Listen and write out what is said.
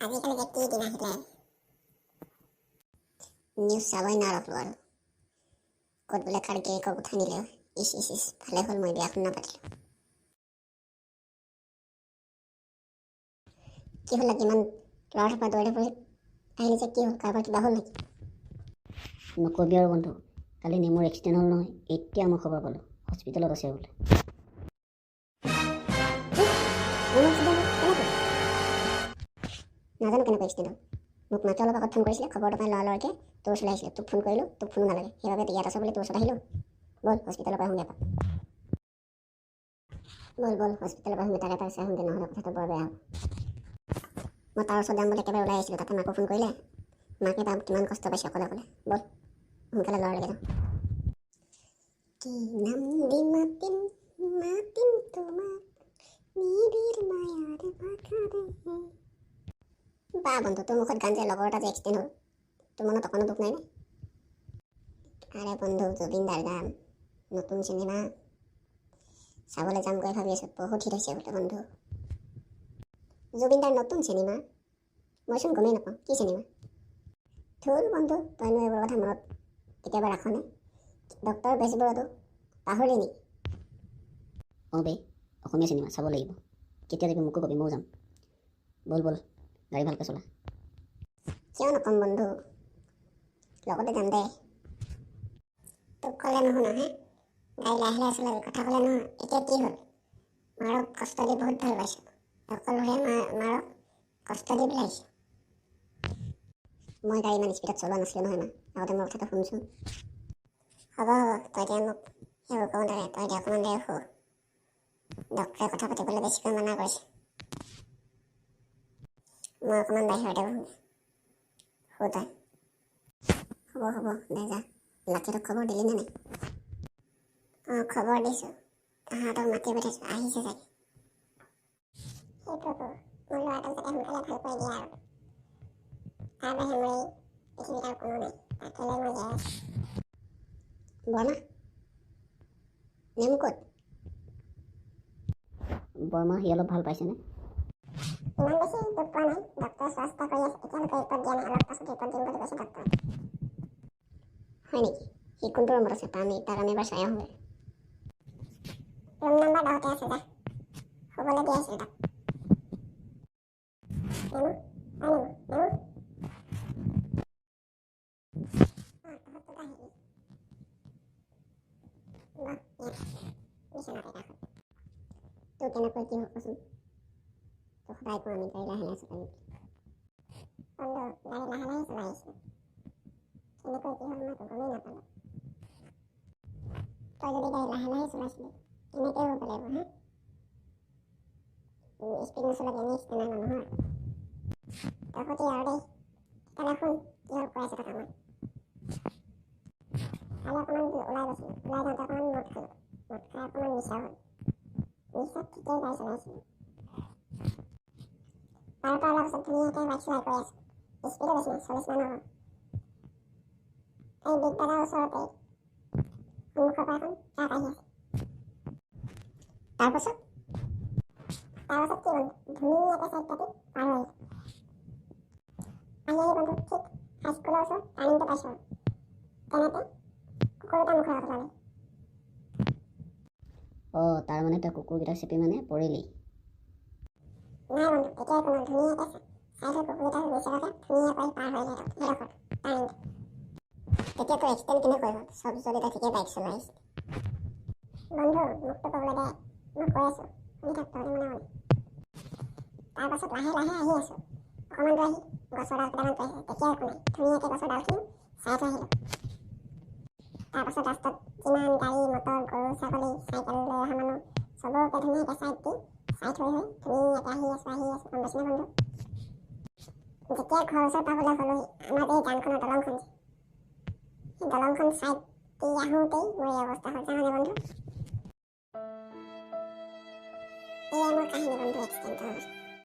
আজিকালি যে কি দিন আহিলে নিউজ চাবই নোৱাৰো আৰু ক'ত বোলে কাৰ্গিয়ে কক উঠাই নিলে। ইচ ইচ ইচ ভালে হ'ল মই বিয়াখন নাপাতিলোঁ। কি হ'ল কিমান ল'ৰা পৰা দৌৰি ফুৰি আহিলে যে কি হ'ল, কাৰোবাৰ কিবা হ'ল নেকি? নকবি আৰু বন্ধু, কালি নেমুৰ এক্সিডেণ্ট হ'ল নহয়। এতিয়া মই খবৰ পালোঁ হস্পিটেলত আছে বোলে। নাজানো কেনেকৈ এক্সিডেণ্ট হ'ল। মোক মাত্ৰ অলপ আগত ফোন কৰিছিলে, খবৰটো পাই লৰালৰিকৈ তোৰ ওচৰলৈ আহিছিলে। তোক ফোন কৰিলোঁ, তোক ফোনো নালাগে, সেইবাবে ইয়াত আছ বুলি তোৰ ওচৰত আহিলোঁ। ব'ল হস্পিটেলৰ পৰা আহোঁগৈ এপাক। ব'ল হস্পিটেলৰ পৰা আহোঁগৈ, তাকে তাৰ চাই আহোঁগৈ, নহ'লে কথাটো বৰ বেয়া হ'ব। মই তাৰ ওচৰত যাম বুলি একেবাৰে ওলাই আহিছিলোঁ, তাতে মাকো ফোন কৰিলে। মাকে তাৰ কিমান কষ্ট পাইছে অকলে অকলে। ব'ল সোনকালে ল'ৰালৈকে যাওঁ। কি নাম দি মাতিম মাতিম তোমাক, নিবিড় মায়াৰ ভাষাৰে। বা বন্ধু, তোৰ মুখত গান যে লগৰ এটা যে এক্সিডেণ্ট হ'ল, তোৰ মনত অকণো দুখ নাইনে? আৰে বন্ধু, জুবিনদাৰ গান, নতুন চিনেমা চাবলৈ যামগৈ ভাবি আছোঁ। বহুত হিট হৈছে বোলে বন্ধু। জুবিনদাৰ নতুন চিনেমা? মইচোন গমেই নাপাওঁ, কি চিনেমা? ধুৰ বন্ধু, তইনো এইবোৰ কথা মনত কেতিয়াবা ৰাখনে? ডক্টৰ বেজবৰুৱাটো পাহৰি নেকি? অঁ বে, অসমীয়া চিনেমা চাব লাগিব। কেতিয়া যাবি মোকো কবি, ময়ো যাম। ব'ল গাড়ী ভালকৈ চলা। কিয় নক'ম বন্ধু, লগতে যাম দে। তোক ক'লে নুশুন হে, গাড়ী লাহে লাহে চলাবি, কথা ক'লে নহয়। এতিয়া কি হ'ল? মাৰক কষ্ট দি বহুত ভাল পাইছোঁ, সকলোহে মাৰক কষ্ট দি পেলাইছে। মই গাড়ী ইমান স্পীডত চলোৱা নাছিলোঁ নহয় মা, আগতে মোৰ কথাটো শুনচোন। হ'ব তই এতিয়া মোক সেইবোৰ কওঁ দৰে, তই এতিয়া অকণমান দেৰি শু। ডক্টৰে কথা পাতিবলৈ বেছিকৈ মানা কৰিছে। মই অকণমান বাহিৰতে বহোঁ, শু তই। হ'ব দে যা। লাকিটোক খবৰ দিলি নে নাই? অঁ খবৰ দিছোঁ, তাহাঁতক মাতি পঠাইছোঁ, আহিছে চাগে। সেই প্ৰভু, মোৰ ল'ৰাটোক যাতে সোনকালে ভাল কৰি দিয়ে আৰু। তাৰ বাহিৰে মোৰ এই পৃথিৱীত আৰু কোনো নাই, তাকে লৈ মই জীয়াই আছোঁ। বৰমা, নেমু ক'ত? বৰমা সি অলপ ভাল পাইছেনে? ইমান বেছি দুখ পোৱা নাই, ডক্টৰে চোৱা চিতা কৰি আছে, এতিয়ালৈকে ৰিপৰ্ট দিয়া নাই, অলপ পাছত ৰিপৰ্ট দিম বুলি কৈছে ডক্টৰে। হয় নেকি? সি কোনটো ৰুমত আছে? তাক আমি এবাৰ চাই আহোঁগৈ। ৰুম নম্বৰ 10তে আছে, যা। শুবলৈ দি আহিছিলোঁ তাক। নেমু, নেমু। তহঁতটো আহিলি। বিচনাতে কাষত। তোৰ কেনেকৈ কি হ'ল কচোন? তোক সদায় কওঁ আমি গাড়ী লাহে লাহে চলাবি। বন্ধু, গাড়ী লাহে লাহে চলাই আহিছোঁ। কেনেকৈ কি হ'ল মইতো গমেই নাপালোঁ। তই যদি গাড়ী লাহে লাহে চলাইছিলি, কেনেকৈ হ'ব লাগিব হা? স্পীড নচলাবি, আমি ষ্টেণ্ডাৰ মানুহৰ। তই সুধি আৰু দেই, তেতিয়াহ'লে শুন কি হ'ল কৈ আছোঁ তোক মই। কালি অকণমান ওলাই গৈছিলোঁ, ওলাই যাওঁতে অকণমান মদ খালোঁ। মদ খাই অকণমান নিচা হ'ল। নিচাত ঠিকেই গাড়ী চলাইছিলোঁ। 12টা অলপ পাছত ধুনীয়াকৈ বাইক চলাই গৈ আছোঁ। স্পীডো বেছি নাই, 40 মান হ'ব। এই বিগ বাজাৰৰ ওচৰতে সন্মুখৰ পৰা এখন ট্ৰাক আহি আছে। তাৰপাছত কি হ'ল? ধুনীয়াকৈ চাইড কাটি পাৰ হৈ আহিলোঁ। আহি বন্ধু ঠিক হাইস্কুলৰ ওচৰত টাৰ্ণিংটো পাইছোঁ আৰু। তেনেতে কুকুৰ এটা মুখৰ আগত ওলালে। অঁ, তাৰমানে তই কুকুৰকেইটাক চেপি মানে পৰিলি? নাই বন্ধু, এতিয়া একো নহয়, ধুনীয়াকৈ চাই থৈ কুকুৰকেইটাক নিচেৰাকৈ ধুনীয়াকৈ পাৰ হৈ আহিলোঁ সেইডোখৰ টাৰ্ণিংটো। তেতিয়া তোৰ এক্সিডেণ্ট কেনেকৈ হ'ল? চব যদি তই ঠিকেই বাইক চলাই আহিছিলি। বন্ধু মোকতো ক'বলৈ দে, মই কৈ আছোঁ, শুনি থাক, তহঁতে মনে মনে। তাৰপাছত লাহে লাহে আহি আছোঁ, অকণমান দূৰ আহি গছৰ ডাল কেইটামান পাইছোঁ, তেতিয়া একো নাই, ধুনীয়াকৈ গছৰ ডালখিনি চাই থৈ আহিলোঁ। তাৰপাছত ৰাস্তাত যিমান গাড়ী মটৰ, গৰু ছাগলী, চাইকেল লৈ অহা মানুহ, চবকে ধুনীয়াকৈ চাই থৈ ধুনীয়াকৈ আহি আছোঁ, গম পাইছনে বন্ধু? যেতিয়া ঘৰৰ ওচৰ পাবলৈ হ'লোহি, আমাৰ যে এই গানখনৰ দলংখন যে, সেই দলংখন চাইড দি আহোঁতেই মোৰ এই অৱস্থা হ'ল, জাননে বন্ধু? এয়াই মোৰ কাহিনী বন্ধু, এক্সিডেণ্টৰ।